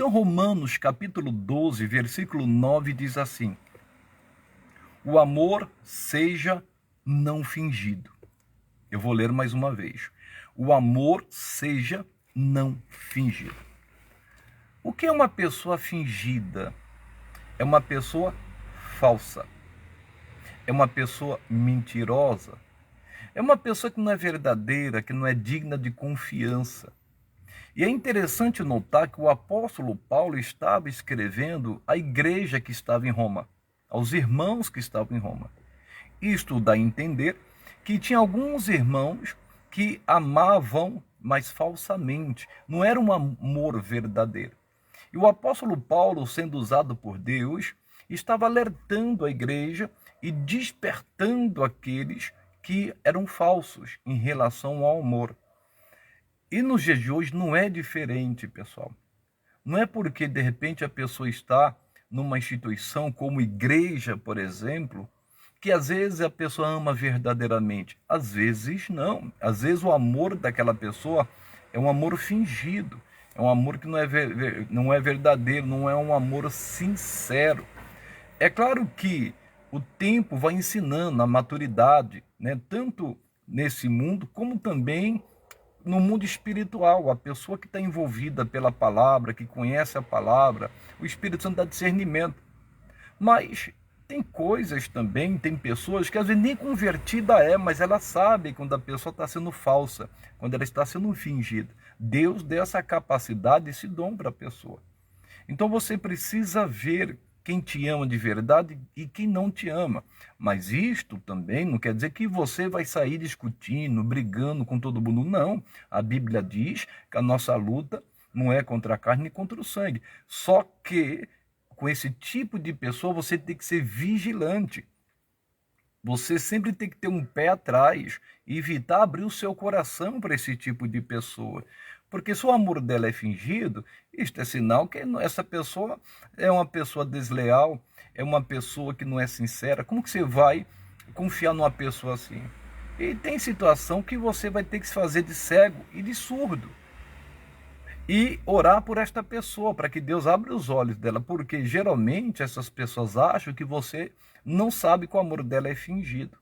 Então, Romanos capítulo 12, versículo 9 diz assim: o amor seja não fingido. Eu vou ler mais uma vez. O amor seja não fingido. O que é uma pessoa fingida? É uma pessoa falsa. É uma pessoa mentirosa. É uma pessoa que não é verdadeira, que não é digna de confiança. E é interessante notar que o apóstolo Paulo estava escrevendo à igreja que estava em Roma, aos irmãos que estavam em Roma. Isto dá a entender que tinha alguns irmãos que amavam, mas falsamente. Não era um amor verdadeiro. E o apóstolo Paulo, sendo usado por Deus, estava alertando a igreja e despertando aqueles que eram falsos em relação ao amor. E nos dias de hoje não é diferente, pessoal. Não é porque, de repente, a pessoa está numa instituição como igreja, por exemplo, que às vezes a pessoa ama verdadeiramente. Às vezes não. Às vezes o amor daquela pessoa é um amor fingido. É um amor que não é verdadeiro, não é um amor sincero. É claro que o tempo vai ensinando a maturidade, né? Tanto nesse mundo como também no mundo espiritual. A pessoa que está envolvida pela palavra, que conhece a palavra, o Espírito Santo dá discernimento. Mas tem coisas também, tem pessoas que às vezes nem convertida é, mas ela sabe quando a pessoa está sendo falsa, quando ela está sendo fingida. Deus deu essa capacidade, esse dom para a pessoa. Então você precisa ver quem te ama de verdade e quem não te ama. Mas isto também não quer dizer que você vai sair discutindo, brigando com todo mundo. Não. A Bíblia diz que a nossa luta não é contra a carne nem contra o sangue. Só que com esse tipo de pessoa você tem que ser vigilante. Você sempre tem que ter um pé atrás e evitar abrir o seu coração para esse tipo de pessoa. Porque se o amor dela é fingido, isto é sinal que essa pessoa é uma pessoa desleal, é uma pessoa que não é sincera. Como que você vai confiar numa pessoa assim? E tem situação que você vai ter que se fazer de cego e de surdo. E orar por esta pessoa, para que Deus abra os olhos dela. Porque geralmente essas pessoas acham que você não sabe que o amor dela é fingido.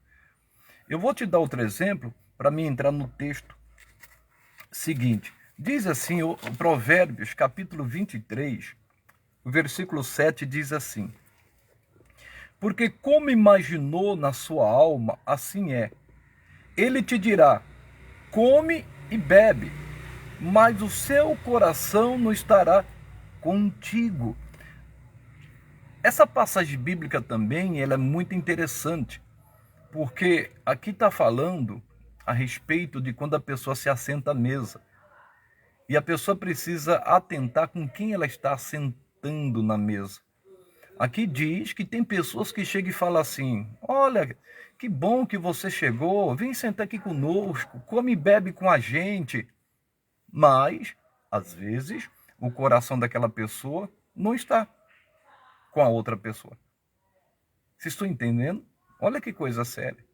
Eu vou te dar outro exemplo para mim entrar no texto seguinte. Diz assim o Provérbios, capítulo 23, o versículo 7 diz assim: porque como imaginou na sua alma, assim é. Ele te dirá, come e bebe, mas o seu coração não estará contigo. Essa passagem bíblica também ela é muito interessante, porque aqui está falando a respeito de quando a pessoa se assenta à mesa. E a pessoa precisa atentar com quem ela está sentando na mesa. Aqui diz que tem pessoas que chegam e falam assim: olha, que bom que você chegou, vem sentar aqui conosco, come e bebe com a gente. Mas, às vezes, o coração daquela pessoa não está com a outra pessoa. Vocês estão entendendo? Olha que coisa séria.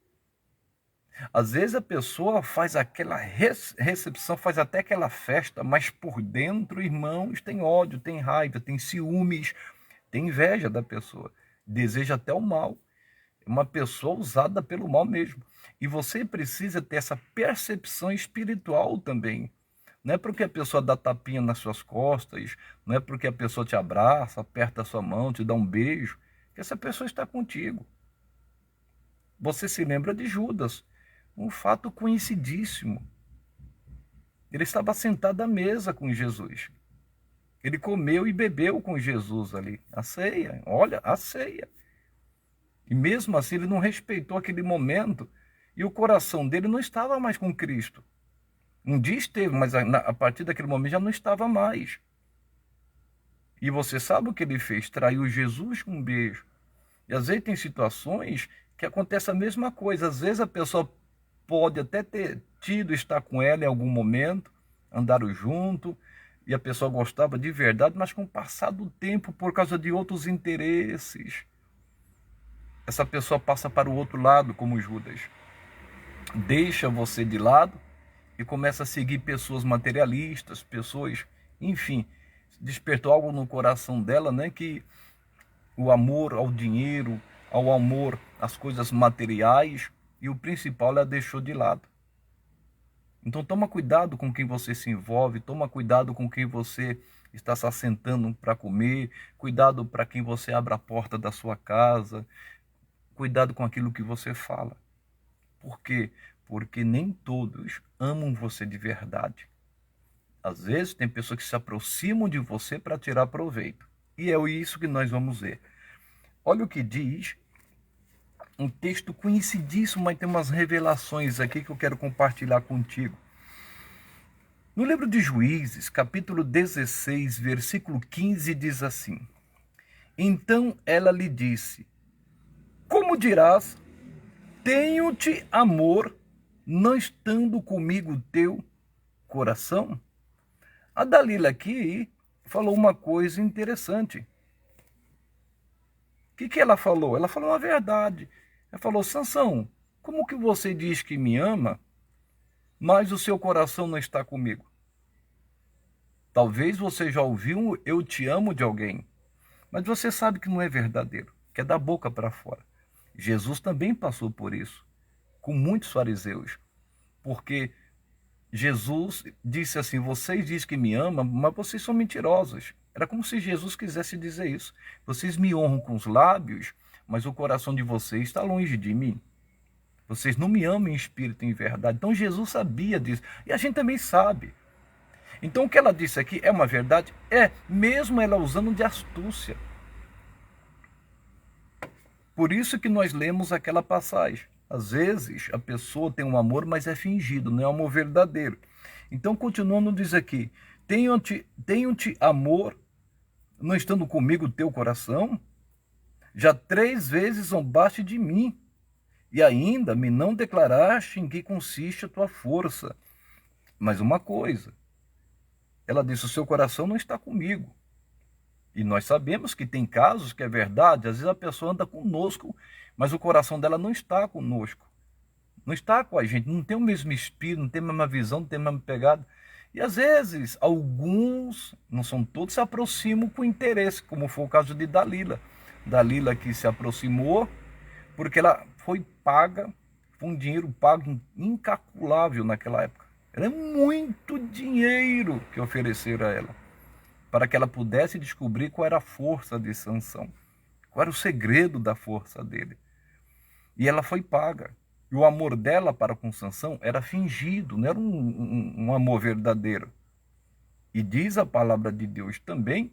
Às vezes a pessoa faz aquela recepção, faz até aquela festa, mas por dentro, irmãos, tem ódio, tem raiva, tem ciúmes, tem inveja da pessoa, deseja até o mal. É uma pessoa usada pelo mal mesmo. E você precisa ter essa percepção espiritual também. Não é porque a pessoa dá tapinha nas suas costas, não é porque a pessoa te abraça, aperta a sua mão, te dá um beijo, que essa pessoa está contigo. Você se lembra de Judas, um fato conhecidíssimo. Ele estava sentado à mesa com Jesus. Ele comeu e bebeu com Jesus ali. A ceia, olha, a ceia. E mesmo assim ele não respeitou aquele momento e o coração dele não estava mais com Cristo. Um dia esteve, mas a partir daquele momento já não estava mais. E você sabe o que ele fez? Traiu Jesus com um beijo. E às vezes tem situações que acontece a mesma coisa. Às vezes a pessoa pode até ter tido estar com ela em algum momento, andaram junto, e a pessoa gostava de verdade, mas com o passar do tempo, por causa de outros interesses, essa pessoa passa para o outro lado, como Judas. Deixa você de lado e começa a seguir pessoas materialistas, pessoas, enfim, despertou algo no coração dela, né? Que o amor ao dinheiro, ao amor às coisas materiais, e o principal ela deixou de lado. Então toma cuidado com quem você se envolve, toma cuidado com quem você está se assentando para comer, cuidado para quem você abre a porta da sua casa, cuidado com aquilo que você fala. Por quê? Porque nem todos amam você de verdade. Às vezes tem pessoas que se aproximam de você para tirar proveito. E é isso que nós vamos ver. Olha o que diz um texto conhecidíssimo, mas tem umas revelações aqui que eu quero compartilhar contigo. No livro de Juízes, capítulo 16, versículo 15, diz assim: Então ela lhe disse: Como dirás, tenho-te amor, não estando comigo teu coração? A Dalila aqui falou uma coisa interessante. O que ela falou? Ela falou uma verdade. Ela falou: Sansão, como que você diz que me ama, mas o seu coração não está comigo? Talvez você já ouviu um eu te amo de alguém, mas você sabe que não é verdadeiro, que é da boca para fora. Jesus também passou por isso, com muitos fariseus, porque Jesus disse assim: vocês dizem que me amam, mas vocês são mentirosos. Era como se Jesus quisesse dizer isso. Vocês me honram com os lábios, mas o coração de vocês está longe de mim. Vocês não me amam em espírito e em verdade. Então Jesus sabia disso. E a gente também sabe. Então o que ela disse aqui é uma verdade? É, mesmo ela usando de astúcia. Por isso que nós lemos aquela passagem. Às vezes a pessoa tem um amor, mas é fingido, não é um amor verdadeiro. Então, continuando, diz aqui: tenho-te amor, não estando comigo o teu coração? Já 3 vezes zombaste de mim, e ainda me não declaraste em que consiste a tua força. Mas uma coisa, ela disse: o seu coração não está comigo. E nós sabemos que tem casos que é verdade, às vezes a pessoa anda conosco, mas o coração dela não está conosco. Não está com a gente, não tem o mesmo espírito, não tem a mesma visão, não tem a mesma pegada. E às vezes, alguns, não são todos, se aproximam com interesse, como foi o caso de Dalila. Dalila que se aproximou porque ela foi paga, foi um dinheiro pago incalculável naquela época. Era muito dinheiro que ofereceram a ela, para que ela pudesse descobrir qual era a força de Sansão, qual era o segredo da força dele. E ela foi paga. E o amor dela para com Sansão era fingido, não era um amor verdadeiro. E diz a palavra de Deus também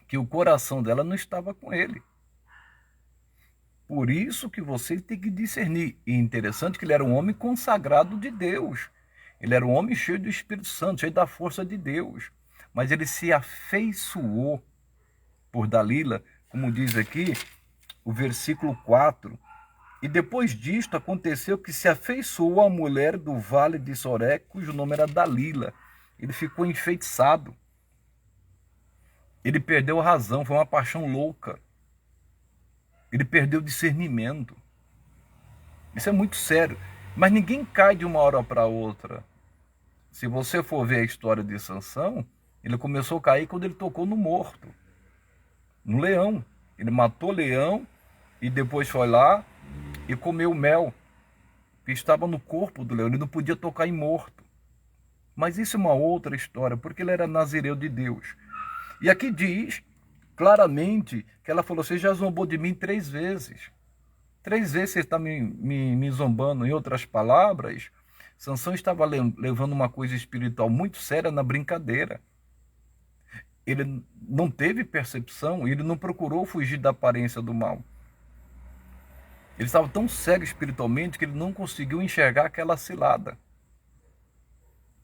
que o coração dela não estava com ele. Por isso que você tem que discernir. E interessante que ele era um homem consagrado de Deus. Ele era um homem cheio do Espírito Santo, cheio da força de Deus. Mas ele se afeiçoou por Dalila, como diz aqui o versículo 4. E depois disto aconteceu que se afeiçoou a mulher do vale de Soré, cujo nome era Dalila. Ele ficou enfeitiçado. Ele perdeu a razão, foi uma paixão louca. Ele perdeu o discernimento. Isso é muito sério. Mas ninguém cai de uma hora para outra. Se você for ver a história de Sansão, ele começou a cair quando ele tocou no morto, no leão. Ele matou o leão e depois foi lá e comeu mel que estava no corpo do leão. Ele não podia tocar em morto. Mas isso é uma outra história, porque ele era nazireu de Deus. E aqui diz claramente que ela falou: você já zombou de mim 3 vezes. 3 vezes você está me zombando. Em outras palavras, Sansão estava levando uma coisa espiritual muito séria na brincadeira. Ele não teve percepção, ele não procurou fugir da aparência do mal. Ele estava tão cego espiritualmente que ele não conseguiu enxergar aquela cilada.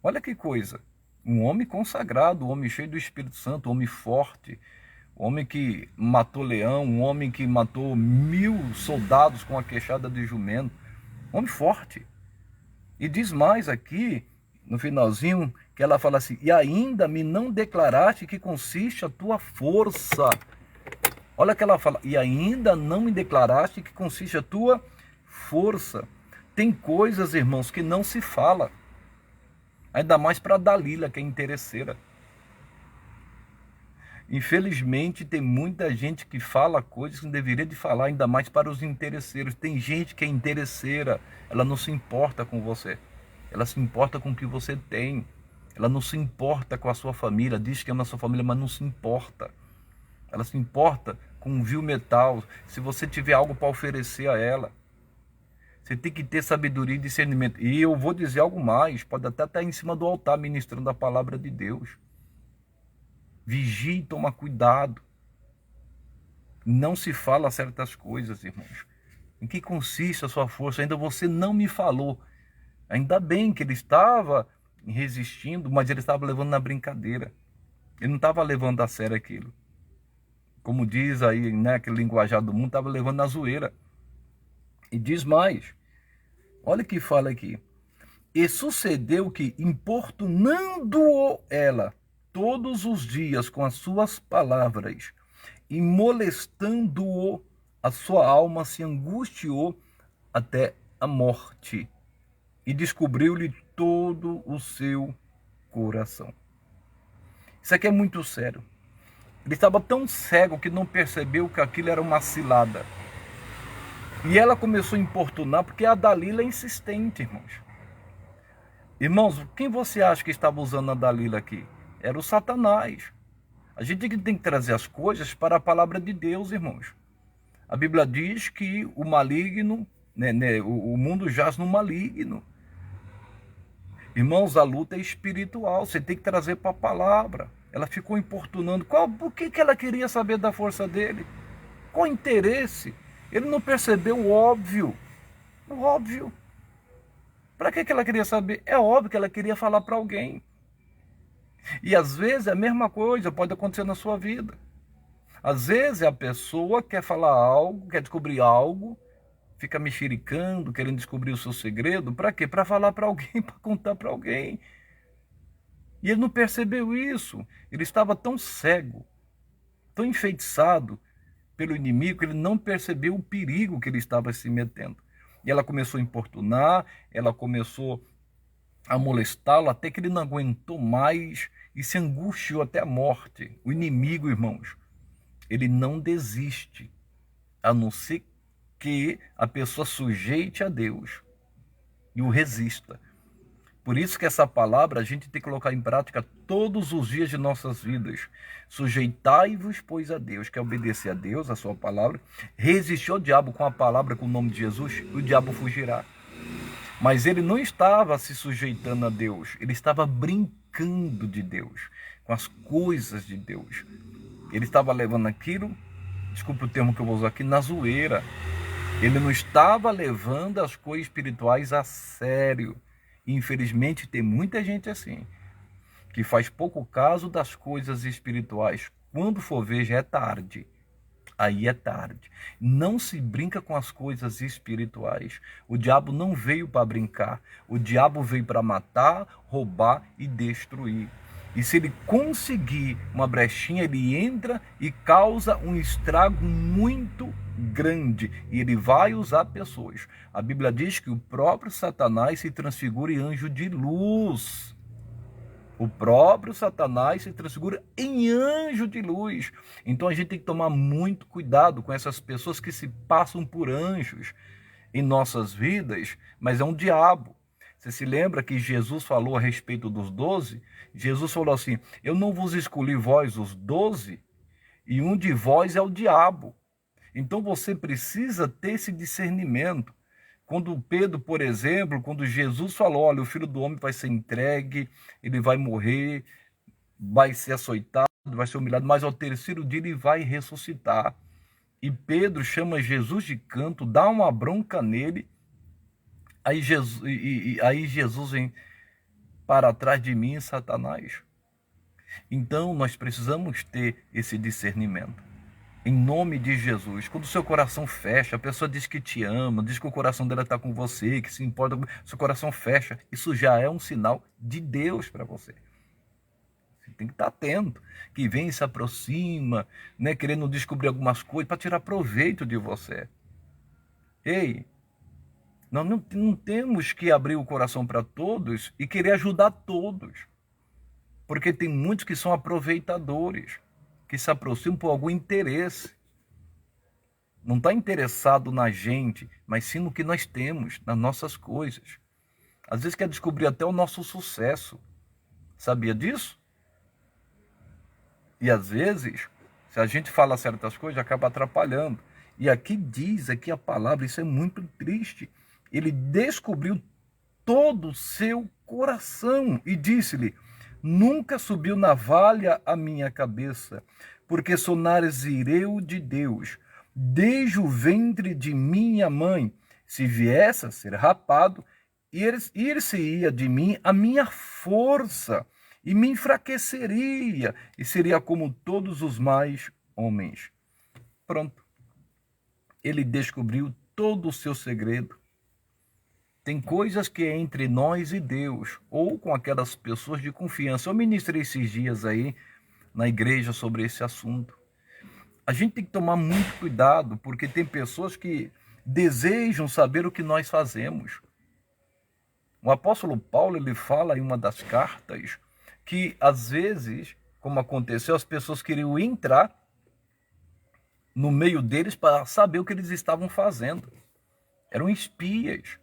Olha que coisa. Um homem consagrado, um homem cheio do Espírito Santo, um homem forte, um homem que matou leão, um homem que matou 1000 soldados com a queixada de jumento. Um homem forte. E diz mais aqui, no finalzinho, que ela fala assim: e ainda me não declaraste que consiste a tua força. Olha que ela fala: e ainda não me declaraste que consiste a tua força. Tem coisas, irmãos, que não se fala. Ainda mais para Dalila, que é interesseira. Infelizmente, tem muita gente que fala coisas que não deveria de falar, ainda mais para os interesseiros. Tem gente que é interesseira, ela não se importa com você. Ela se importa com o que você tem. Ela não se importa com a sua família, diz que ama a sua família, mas não se importa. Ela se importa com um vil metal, se você tiver algo para oferecer a ela. Você tem que ter sabedoria e discernimento. E eu vou dizer algo mais, pode até estar em cima do altar ministrando a palavra de Deus. Vigie e toma cuidado. Não se fala certas coisas, irmãos. Em que consiste a sua força? Ainda você não me falou. Ainda bem que ele estava resistindo, mas ele estava levando na brincadeira. Ele não estava levando a sério aquilo. Como diz aí, né, aquele linguajar do mundo, estava levando na zoeira. E diz mais. Olha o que fala aqui. E sucedeu que, importunando-o ela todos os dias com as suas palavras, e molestando-o, a sua alma se angustiou até a morte, e descobriu-lhe todo o seu coração. Isso aqui é muito sério. Ele estava tão cego que não percebeu que aquilo era uma cilada. E ela começou a importunar, porque a Dalila é insistente, irmãos. Irmãos, quem você acha que estava usando a Dalila aqui? Era o Satanás. A gente tem que trazer as coisas para a palavra de Deus, irmãos. A Bíblia diz que o maligno, o mundo jaz no maligno. Irmãos, a luta é espiritual, você tem que trazer para a palavra. Ela ficou importunando. Por que ela queria saber da força dele? Qual interesse? Ele não percebeu o óbvio. O óbvio. Para que ela queria saber? É óbvio que ela queria falar para alguém. E às vezes a mesma coisa pode acontecer na sua vida. Às vezes a pessoa quer falar algo, quer descobrir algo, fica mexericando, querendo descobrir o seu segredo. Para quê? Para falar para alguém, para contar para alguém. E ele não percebeu isso. Ele estava tão cego, tão enfeitiçado pelo inimigo, que ele não percebeu o perigo que ele estava se metendo. E ela começou a importunar, ela começou a molestá-lo, até que ele não aguentou mais e se angustiou até a morte. O inimigo, irmãos, ele não desiste, a não ser que a pessoa sujeite a Deus e o resista. Por isso que essa palavra a gente tem que colocar em prática todos os dias de nossas vidas. Sujeitai-vos, pois, a Deus, que é obedecer a Deus, a sua palavra. Resistir ao diabo com a palavra, com o nome de Jesus, o diabo fugirá. Mas ele não estava se sujeitando a Deus, ele estava brincando de Deus, com as coisas de Deus. Ele estava levando aquilo, desculpa o termo que eu vou usar aqui, na zoeira. Ele não estava levando as coisas espirituais a sério. Infelizmente tem muita gente assim, que faz pouco caso das coisas espirituais. Quando for ver, já é tarde. Aí é tarde. Não se brinca com as coisas espirituais. O diabo não veio para brincar. O diabo veio para matar, roubar e destruir. E se ele conseguir uma brechinha, ele entra e causa um estrago muito grande. E ele vai usar pessoas. A Bíblia diz que o próprio Satanás se transfigura em anjo de luz. O próprio Satanás se transfigura em anjo de luz. Então a gente tem que tomar muito cuidado com essas pessoas que se passam por anjos em nossas vidas, mas é um diabo. Você se lembra que Jesus falou a respeito dos 12? Jesus falou assim: eu não vos escolhi vós os 12, e um de vós é o diabo. Então você precisa ter esse discernimento. Quando Pedro, por exemplo, quando Jesus falou, olha, o Filho do Homem vai ser entregue, ele vai morrer, vai ser açoitado, vai ser humilhado, mas ao terceiro dia ele vai ressuscitar. E Pedro chama Jesus de canto, dá uma bronca nele, aí Jesus vem para trás de mim, Satanás. Então nós precisamos ter esse discernimento. Em nome de Jesus. Quando o seu coração fecha, a pessoa diz que te ama, diz que o coração dela está com você, que se importa, seu coração fecha, isso já é um sinal de Deus para você. Você tem que estar atento, que vem e se aproxima, né, querendo descobrir algumas coisas para tirar proveito de você. Ei, nós não temos que abrir o coração para todos e querer ajudar todos, porque tem muitos que são aproveitadores. que se aproximam por algum interesse. Não está interessado na gente, mas sim no que nós temos, nas nossas coisas. Às vezes quer descobrir até o nosso sucesso. Sabia disso? E às vezes, se a gente fala certas coisas, acaba atrapalhando. E aqui diz, aqui a palavra, isso é muito triste. Ele descobriu todo o seu coração e disse-lhe: nunca subiu navalha a minha cabeça, porque sou nazireu de Deus, desde o ventre de minha mãe. Se viesse a ser rapado, ir-se-ia de mim a minha força, e me enfraqueceria, e seria como todos os mais homens. Pronto. Ele descobriu todo o seu segredo. Tem coisas que é entre nós e Deus, ou com aquelas pessoas de confiança. Eu ministrei esses dias aí na igreja sobre esse assunto. A gente tem que tomar muito cuidado, porque tem pessoas que desejam saber o que nós fazemos. O apóstolo Paulo, ele fala em uma das cartas que, às vezes, como aconteceu, as pessoas queriam entrar no meio deles para saber o que eles estavam fazendo. Eram espias.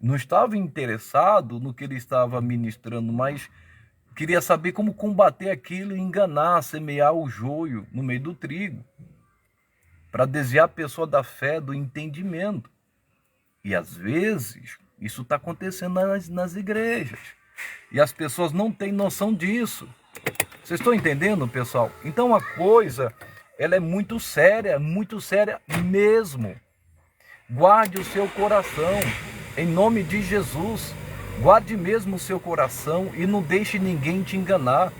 Não estava interessado no que ele estava ministrando, mas queria saber como combater aquilo, enganar, semear o joio no meio do trigo, para desviar a pessoa da fé, do entendimento. E às vezes isso está acontecendo nas igrejas. E as pessoas não têm noção disso. Vocês estão entendendo, pessoal? Então a coisa, ela é muito séria mesmo. Guarde o seu coração, em nome de Jesus. Guarde mesmo o seu coração e não deixe ninguém te enganar.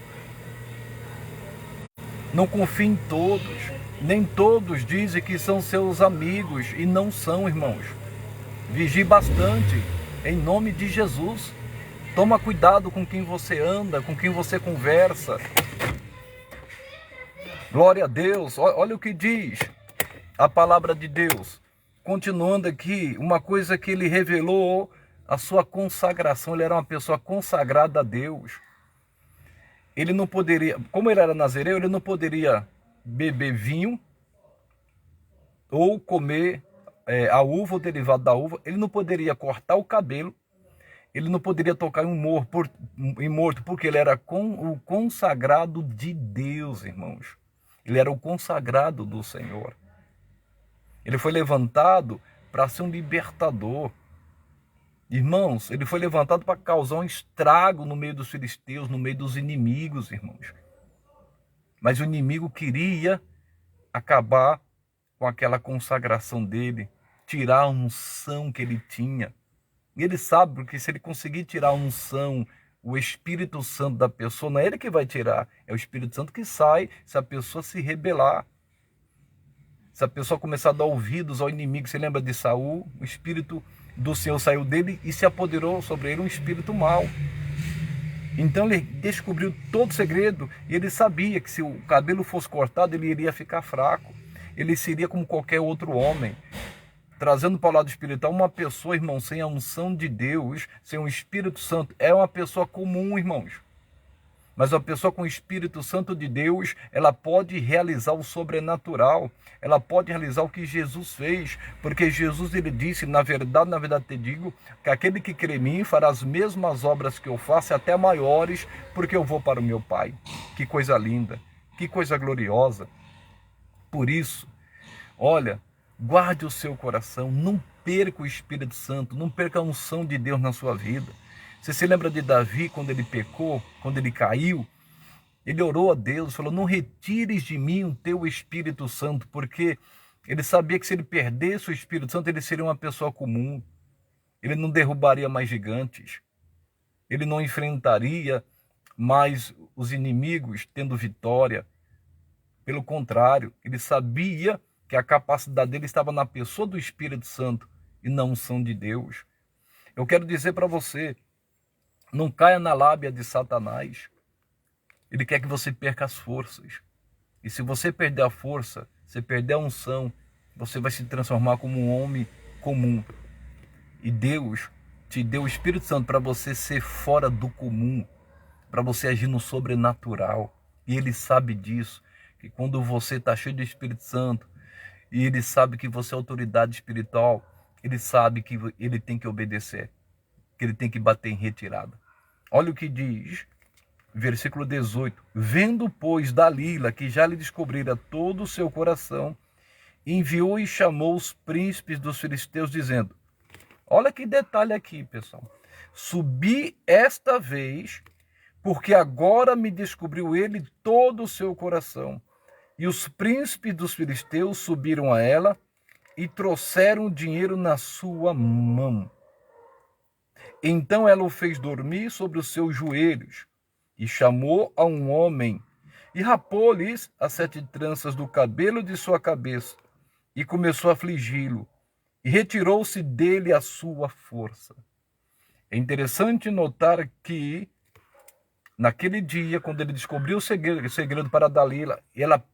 Não confie em todos. Nem todos dizem que são seus amigos e não são, irmãos. Vigie bastante, em nome de Jesus. Toma cuidado com quem você anda, com quem você conversa. Glória a Deus. Olha o que diz a palavra de Deus. Continuando aqui, uma coisa que ele revelou, a sua consagração. Ele era uma pessoa consagrada a Deus. Ele não poderia, como ele era nazireu, ele não poderia beber vinho ou comer a uva, o derivado da uva. Ele não poderia cortar o cabelo. Ele não poderia tocar em morto, porque ele era o consagrado de Deus, irmãos. Ele era o consagrado do Senhor. Ele foi levantado para ser um libertador. Irmãos, ele foi levantado para causar um estrago no meio dos filisteus, no meio dos inimigos, irmãos. Mas o inimigo queria acabar com aquela consagração dele, tirar a unção que ele tinha. E ele sabe, porque se ele conseguir tirar a unção, o Espírito Santo da pessoa, não é ele que vai tirar, é o Espírito Santo que sai se a pessoa se rebelar. Se a pessoa começar a dar ouvidos ao inimigo. Você lembra de Saul? O Espírito do Senhor saiu dele e se apoderou sobre ele um espírito mau. Então ele descobriu todo o segredo e ele sabia que se o cabelo fosse cortado, ele iria ficar fraco. Ele seria como qualquer outro homem. Trazendo para o lado espiritual, uma pessoa, irmão, sem a unção de Deus, sem o Espírito Santo, é uma pessoa comum, irmãos. Mas a pessoa com o Espírito Santo de Deus, ela pode realizar o sobrenatural. Ela pode realizar o que Jesus fez. Porque Jesus, ele disse, na verdade te digo, que aquele que crê em mim fará as mesmas obras que eu faço, até maiores, porque eu vou para o meu Pai. Que coisa linda, que coisa gloriosa. Por isso, olha, guarde o seu coração, não perca o Espírito Santo, não perca a unção de Deus na sua vida. Você se lembra de Davi, quando ele pecou, quando ele caiu? Ele orou a Deus, falou, não retires de mim o teu Espírito Santo, porque ele sabia que se ele perdesse o Espírito Santo, ele seria uma pessoa comum. Ele não derrubaria mais gigantes. Ele não enfrentaria mais os inimigos tendo vitória. Pelo contrário, ele sabia que a capacidade dele estava na pessoa do Espírito Santo e na unção de Deus. Eu quero dizer para você, não caia na lábia de Satanás. Ele quer que você perca as forças. E se você perder a força, você perder a unção, você vai se transformar como um homem comum. E Deus te deu o Espírito Santo para você ser fora do comum, para você agir no sobrenatural. E Ele sabe disso. que quando você está cheio do Espírito Santo e ele sabe que você é autoridade espiritual, ele sabe que ele tem que obedecer, que ele tem que bater em retirada. Olha o que diz, versículo 18. Vendo, pois, Dalila que já lhe descobrira todo o seu coração, enviou e chamou os príncipes dos filisteus, dizendo, olha que detalhe aqui, pessoal. Subi esta vez, porque agora me descobriu ele todo o seu coração. E os príncipes dos filisteus subiram a ela e trouxeram dinheiro na sua mão. Então ela o fez dormir sobre os seus joelhos e chamou a um homem e rapou-lhes as 7 tranças do cabelo de sua cabeça e começou a afligi-lo e retirou-se dele a sua força. É interessante notar que naquele dia, quando ele descobriu o segredo para Dalila, ela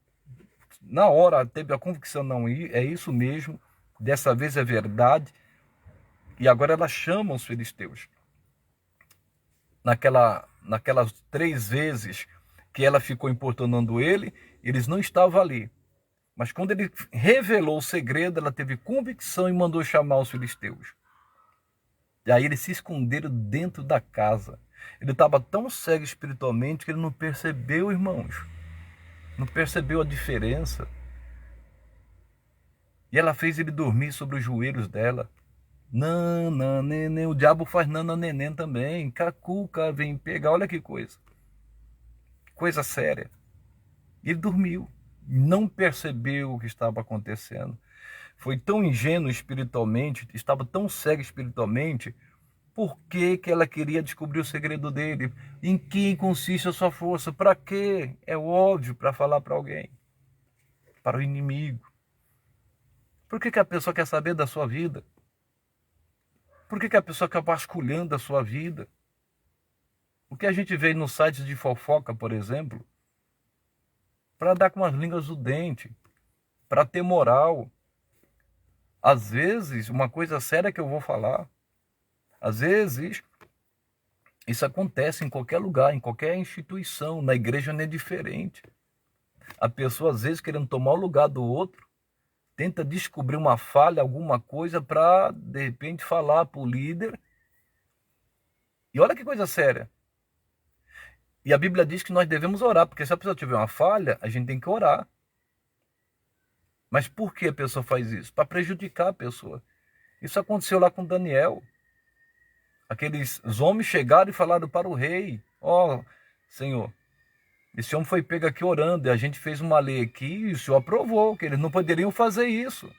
na hora teve a convicção, não, é isso mesmo, dessa vez é verdade, e agora ela chama os filisteus. Naquelas 3 vezes que ela ficou importunando ele, eles não estavam ali. Mas quando ele revelou o segredo, ela teve convicção e mandou chamar os filisteus. E aí eles se esconderam dentro da casa. Ele estava tão cego espiritualmente que ele não percebeu, irmãos. Não percebeu a diferença. E ela fez ele dormir sobre os joelhos dela. Nana, neném. O diabo faz nana, neném também. Cacuca, vem pegar. Olha que coisa. Coisa séria. Ele dormiu. Não percebeu o que estava acontecendo. Foi tão ingênuo espiritualmente, estava tão cego espiritualmente. Por que ela queria descobrir o segredo dele? Em que consiste a sua força? Para quê? É óbvio, para falar para alguém. Para o inimigo. Por que a pessoa quer saber da sua vida? Por que a pessoa quer vasculhando a sua vida? O que a gente vê nos sites de fofoca, por exemplo, para dar com as línguas do dente, para ter moral. Às vezes, uma coisa séria que eu vou falar, às vezes, isso acontece em qualquer lugar, em qualquer instituição, na igreja não é diferente. A pessoa, às vezes, querendo tomar o lugar do outro, tenta descobrir uma falha, alguma coisa, para, de repente, falar para o líder. E olha que coisa séria. E a Bíblia diz que nós devemos orar, porque se a pessoa tiver uma falha, a gente tem que orar. Mas por que a pessoa faz isso? Para prejudicar a pessoa. Isso aconteceu lá com Daniel. Aqueles homens chegaram e falaram para o rei, ó, Senhor, esse homem foi pego aqui orando, e a gente fez uma lei aqui e o Senhor aprovou, que eles não poderiam fazer isso.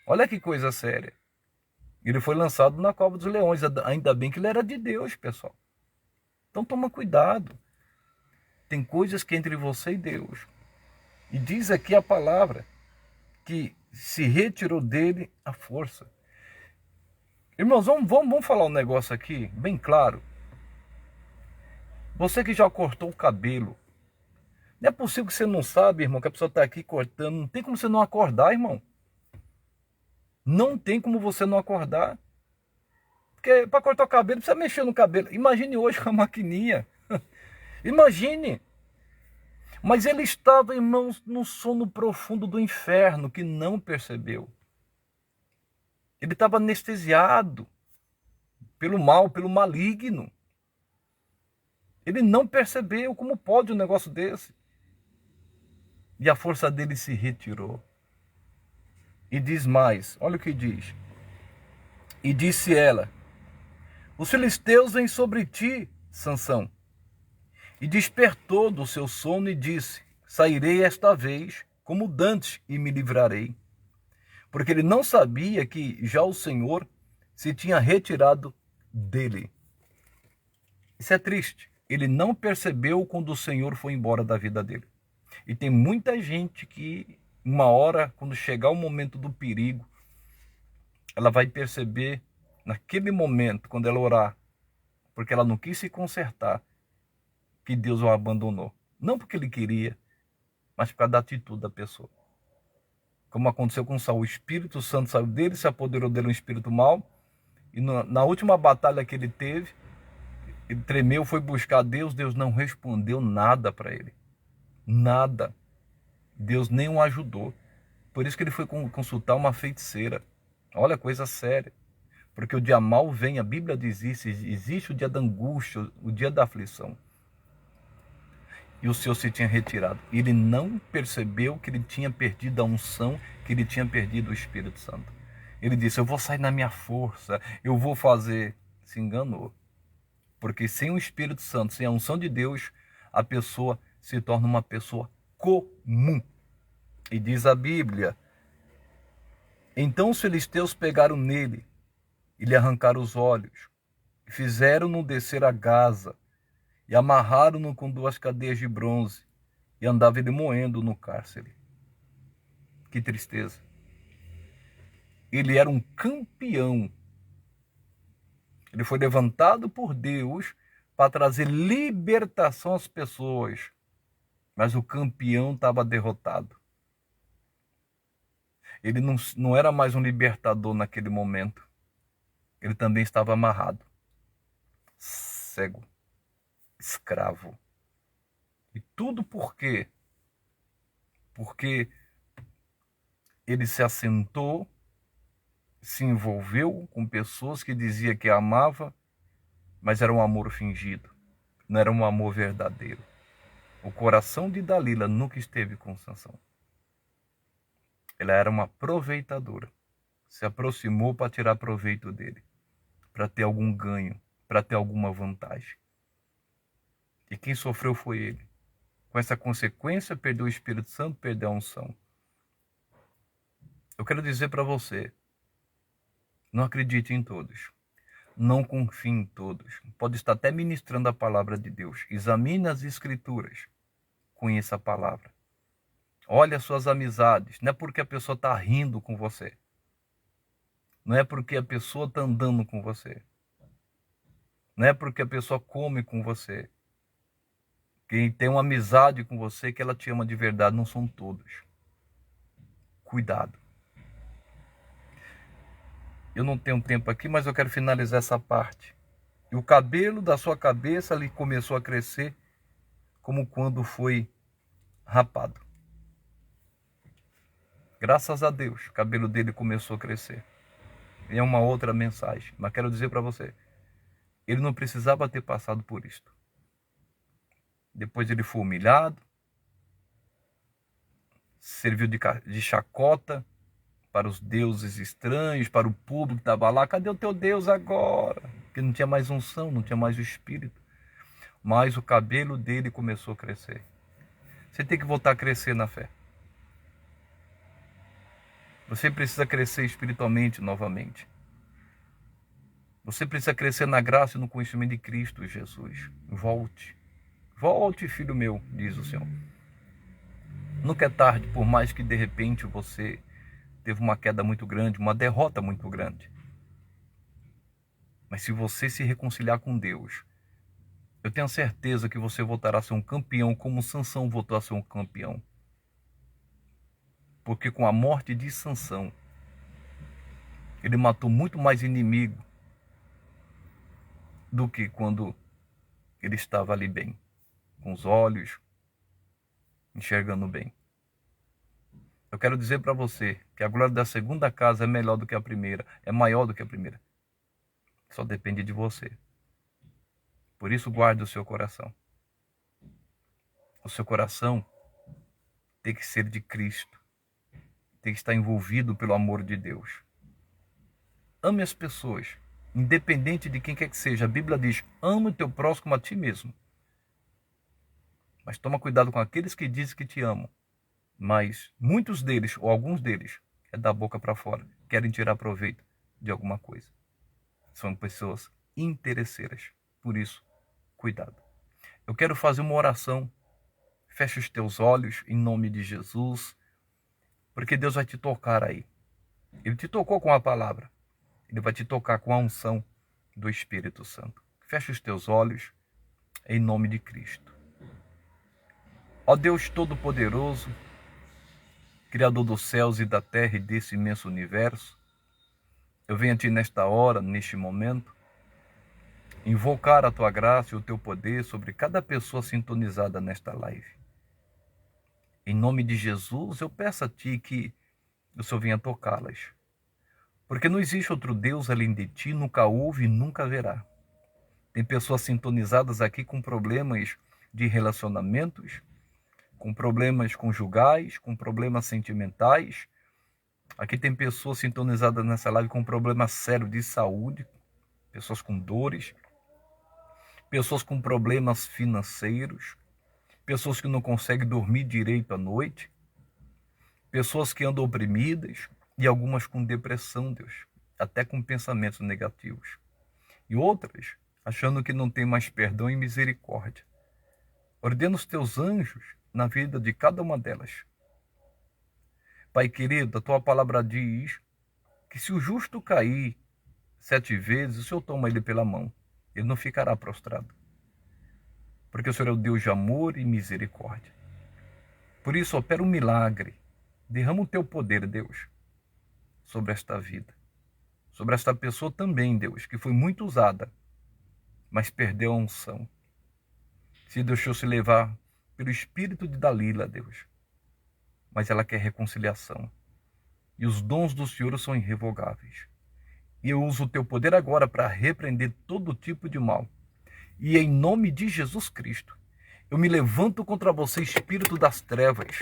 Olha que coisa séria. Ele foi lançado na cova dos leões, ainda bem que ele era de Deus, pessoal. Então toma cuidado. Tem coisas que é entre você e Deus. E diz aqui a palavra que se retirou dele a força. Irmãos, vamos falar um negócio aqui, bem claro. Você que já cortou o cabelo, não é possível que você não sabe, irmão, que a pessoa está aqui cortando. Não tem como você não acordar, irmão. Não tem como você não acordar. Porque para cortar o cabelo, precisa mexer no cabelo. Imagine hoje com a maquininha. Imagine. Mas ele estava, irmãos, no sono profundo do inferno, que não percebeu. Ele estava anestesiado pelo mal, pelo maligno. Ele não percebeu. Como pode um negócio desse? E a força dele se retirou. E diz mais, olha o que diz. E disse ela, os filisteus vêm sobre ti, Sansão. E despertou do seu sono e disse, sairei esta vez como dantes e me livrarei. Porque ele não sabia que já o Senhor se tinha retirado dele. Isso é triste. Ele não percebeu quando o Senhor foi embora da vida dele. E tem muita gente que, uma hora, quando chegar o momento do perigo, ela vai perceber, naquele momento, quando ela orar, porque ela não quis se consertar, que Deus o abandonou. Não porque ele queria, mas por causa da atitude da pessoa. Como aconteceu com Saul, o Espírito Santo saiu dele, se apoderou dele um espírito mau, e na última batalha que ele teve, ele tremeu, foi buscar Deus, Deus não respondeu nada para ele. Nada. Deus nem o ajudou. Por isso que ele foi consultar uma feiticeira. Olha, coisa séria. Porque o dia mal vem, a Bíblia diz isso, existe o dia da angústia, o dia da aflição. E o Senhor se tinha retirado. Ele não percebeu que ele tinha perdido a unção, que ele tinha perdido o Espírito Santo. Ele disse, eu vou sair na minha força, eu vou fazer. Se enganou. Porque sem o Espírito Santo, sem a unção de Deus, a pessoa se torna uma pessoa comum. E diz a Bíblia, então os filisteus pegaram nele e lhe arrancaram os olhos, e fizeram-no descer a Gaza, e amarraram-no com 2 cadeias de bronze, e andava ele moendo no cárcere. Que tristeza. Ele era um campeão. Ele foi levantado por Deus para trazer libertação às pessoas. Mas o campeão estava derrotado. Ele não era mais um libertador naquele momento. Ele também estava amarrado, cego, escravo. E tudo por quê? Porque ele se assentou, se envolveu com pessoas que dizia que amava, mas era um amor fingido, não era um amor verdadeiro. O coração de Dalila nunca esteve com Sansão. Ela era uma aproveitadora. Se aproximou para tirar proveito dele, para ter algum ganho, para ter alguma vantagem. E quem sofreu foi ele. Com essa consequência, perdeu o Espírito Santo, perdeu a unção. Eu quero dizer para você, não acredite em todos. Não confie em todos. Pode estar até ministrando a palavra de Deus. Examine as Escrituras. Conheça a palavra. Olhe as suas amizades. Não é porque a pessoa está rindo com você. Não é porque a pessoa está andando com você. Não é porque a pessoa come com você. Quem tem uma amizade com você que ela te ama de verdade. Não são todos. Cuidado. Eu não tenho tempo aqui, mas eu quero finalizar essa parte. E o cabelo da sua cabeça ali começou a crescer como quando foi rapado. Graças a Deus, o cabelo dele começou a crescer. E é uma outra mensagem, mas quero dizer para você, ele não precisava ter passado por isto. Depois ele foi humilhado, serviu de chacota para os deuses estranhos, para o público que estava lá. Cadê o teu Deus agora? Porque não tinha mais unção, não tinha mais o Espírito. Mas o cabelo dele começou a crescer. Você tem que voltar a crescer na fé. Você precisa crescer espiritualmente novamente. Você precisa crescer na graça e no conhecimento de Cristo Jesus. Volte. Volte, filho meu, diz o Senhor. Nunca é tarde, por mais que de repente você teve uma queda muito grande, uma derrota muito grande. Mas se você se reconciliar com Deus, eu tenho certeza que você voltará a ser um campeão como Sansão voltou a ser um campeão. Porque com a morte de Sansão, ele matou muito mais inimigo do que quando ele estava ali bem, com os olhos, enxergando bem. Eu quero dizer para você que a glória da segunda casa é melhor do que a primeira, é maior do que a primeira. Só depende de você. Por isso, guarde o seu coração. O seu coração tem que ser de Cristo. Tem que estar envolvido pelo amor de Deus. Ame as pessoas, independente de quem quer que seja. A Bíblia diz, ama o teu próximo como a ti mesmo. Mas toma cuidado com aqueles que dizem que te amam. Mas muitos deles, ou alguns deles, é da boca para fora. Querem tirar proveito de alguma coisa. São pessoas interesseiras. Por isso, cuidado. Eu quero fazer uma oração. Feche os teus olhos em nome de Jesus. Porque Deus vai te tocar aí. Ele te tocou com a palavra. Ele vai te tocar com a unção do Espírito Santo. Feche os teus olhos em nome de Cristo. Ó Deus Todo-Poderoso, Criador dos céus e da terra e desse imenso universo, eu venho a Ti nesta hora, neste momento, invocar a Tua graça e o Teu poder sobre cada pessoa sintonizada nesta live. Em nome de Jesus, eu peço a Ti que o Senhor venha tocá-las. Porque não existe outro Deus além de Ti, nunca houve e nunca haverá. Tem pessoas sintonizadas aqui com problemas de relacionamentos, com problemas conjugais, com problemas sentimentais. Aqui tem pessoas sintonizadas nessa live com problemas sérios de saúde, pessoas com dores, pessoas com problemas financeiros, pessoas que não conseguem dormir direito à noite, pessoas que andam oprimidas e algumas com depressão, Deus, até com pensamentos negativos. E outras achando que não tem mais perdão e misericórdia. Ordena os teus anjos na vida de cada uma delas. Pai querido, a tua palavra diz que se o justo cair 7 vezes, o Senhor toma ele pela mão. Ele não ficará prostrado. Porque o Senhor é o Deus de amor e misericórdia. Por isso, opera um milagre. Derrama o teu poder, Deus, sobre esta vida. Sobre esta pessoa também, Deus, que foi muito usada, mas perdeu a unção. Se deixou se levar pelo espírito de Dalila, Deus. Mas ela quer reconciliação. E os dons do Senhor são irrevogáveis. E eu uso o teu poder agora para repreender todo tipo de mal. E em nome de Jesus Cristo, eu me levanto contra você, espírito das trevas.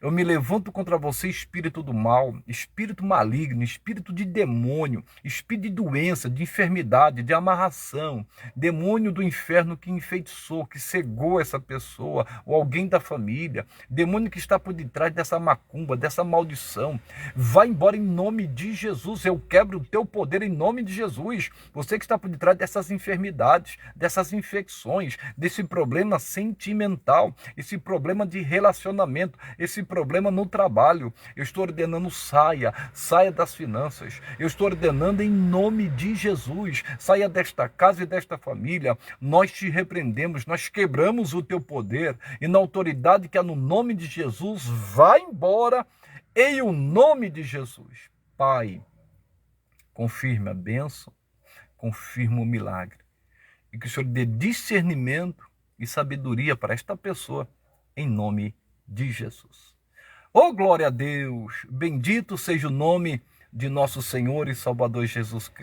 Eu me levanto contra você, espírito do mal, espírito maligno, espírito de demônio, espírito de doença, de enfermidade, de amarração, demônio do inferno que enfeitiçou, que cegou essa pessoa, ou alguém da família, demônio que está por detrás dessa macumba, dessa maldição. Vai embora em nome de Jesus, eu quebro o teu poder em nome de Jesus. Você que está por detrás dessas enfermidades, dessas infecções, desse problema sentimental, esse problema de relacionamento, esse problema no trabalho, eu estou ordenando saia das finanças, eu estou ordenando em nome de Jesus, saia desta casa e desta família. Nós te repreendemos, nós quebramos o teu poder e na autoridade que há no nome de Jesus, vai embora em o nome de Jesus. Pai, confirme a bênção, confirma o milagre e que o Senhor dê discernimento e sabedoria para esta pessoa em nome de Jesus. Oh, glória a Deus! Bendito seja o nome de nosso Senhor e Salvador Jesus Cristo.